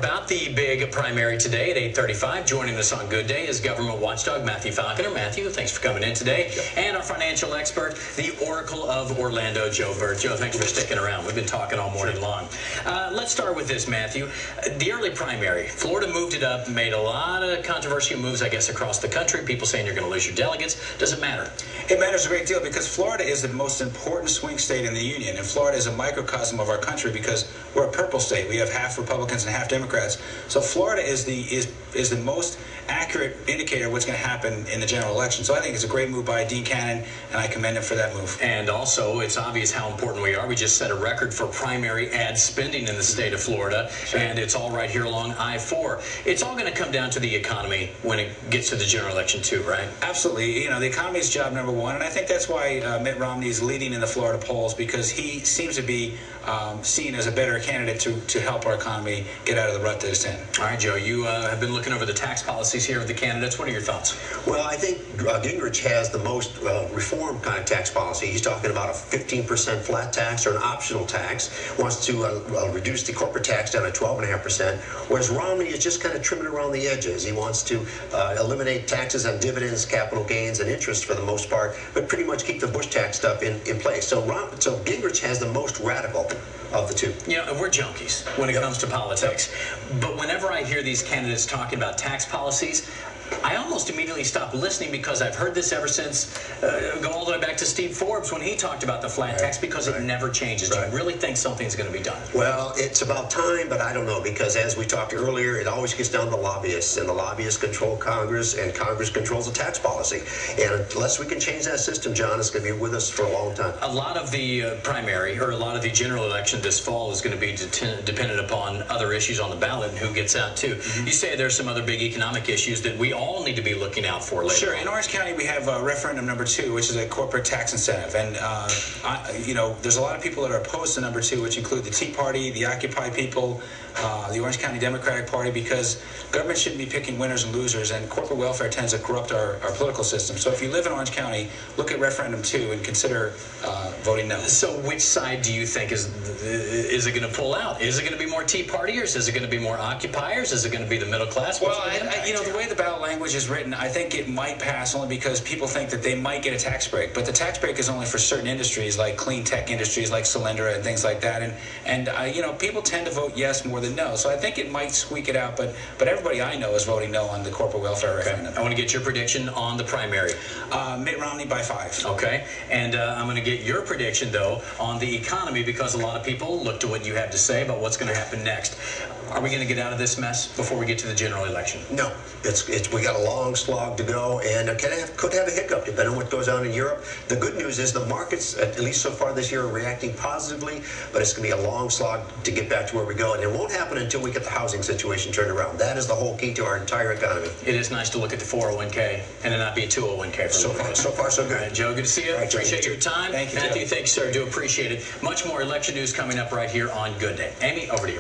about the big primary today at 8:35. Joining us on Good Day is government watchdog Matthew Falconer. Matthew, thanks for coming in today. And our financial expert, the Oracle of Orlando, Joe Bert. Joe, thanks for sticking around. We've been talking all morning long. Let's start with this, Matthew. The early primary, Florida moved it up, made a lot of controversial moves, I guess, across the country. People saying you're going to lose your delegates. Does it matter? It matters a great deal because Florida is the most important swing state in the union, and Florida is a microcosm of our country because we're a purple state. We have half Republicans and half Democrats. So Florida is the most accurate indicator of what's going to happen in the general election. So I think it's a great move by Dean Cannon, and I commend him for that move. And also, it's obvious how important we are. We just set a record for primary ad spending in the state of Florida, and it's all right here along I-4. It's all going to come down to the economy when it gets to the general election too, right? Absolutely. You know, the economy is job number one, and I think that's why Mitt Romney is leading in the Florida polls, because he seems to be seen as a better candidate to help our economy get out of the rut that it's in. All right, Joe, you have been looking over the tax policies here of the candidates. What are your thoughts? Well, I think Gingrich has the most reform kind of tax policy. He's talking about a 15% flat tax or an optional tax, wants to reduce the corporate tax down to 12.5%, whereas Romney is just kind of trimming around the edges. He wants to eliminate taxes on dividends, capital gains, and interest for the most part, but pretty much keep the Bush tax stuff in place. So Gingrich has the most radical of the two. You know, we're junkies when it comes to politics. But whenever I hear these candidates talking about tax policies, I almost immediately stop listening because I've heard this ever since, go all the way back to Steve Forbes when he talked about the flat tax, because it never changes. Do you really think something's going to be done? Well, it's about time, but I don't know, because as we talked earlier, it always gets down to lobbyists, and the lobbyists control Congress, and Congress controls the tax policy. And unless we can change that system, John, it's going to be with us for a long time. A lot of the primary, or a lot of the general election this fall is going to be dependent upon other issues on the ballot and who gets out, too. You say there's some other big economic issues that we all need to be looking out for later. Sure. In Orange County, we have referendum number 2, which is a corporate tax incentive. And, you know, there's a lot of people that are opposed to number 2, which include the Tea Party, the Occupy people, the Orange County Democratic Party, because government shouldn't be picking winners and losers, and corporate welfare tends to corrupt our political system. So if you live in Orange County, look at referendum 2 and consider voting no. So which side do you think is it going to pull out? Is it going to be more Tea Partiers? Is it going to be more Occupiers? Is it going to be the middle class? Well, you know, the way the ballot language is written, I think it might pass only because people think that they might get a tax break. But the tax break is only for certain industries, like clean tech industries, like Solyndra and things like that. And you know, people tend to vote yes more than no. So I think it might squeak it out. But everybody I know is voting no on the corporate welfare referendum. I want to get your prediction on the primary. Mitt Romney by 5. Okay. And I'm going to get your prediction, though, on the economy, because a lot of people look to what you have to say about what's going to happen next. Are we going to get out of this mess before we get to the general election? No. We got a long slog to go, and it could have a hiccup depending on what goes on in Europe. The good news is the markets, at least so far this year, are reacting positively, but it's going to be a long slog to get back to where we go, and it won't happen until we get the housing situation turned around. That is the whole key to our entire economy. It is nice to look at the 401k and it not be a 201k. So far, so good. All right, Joe, good to see you. Right, appreciate your time. Thank you, Matthew, Joe. thanks, sir. Do appreciate it. Much more election news coming up right here on Good Day. Amy, over to you.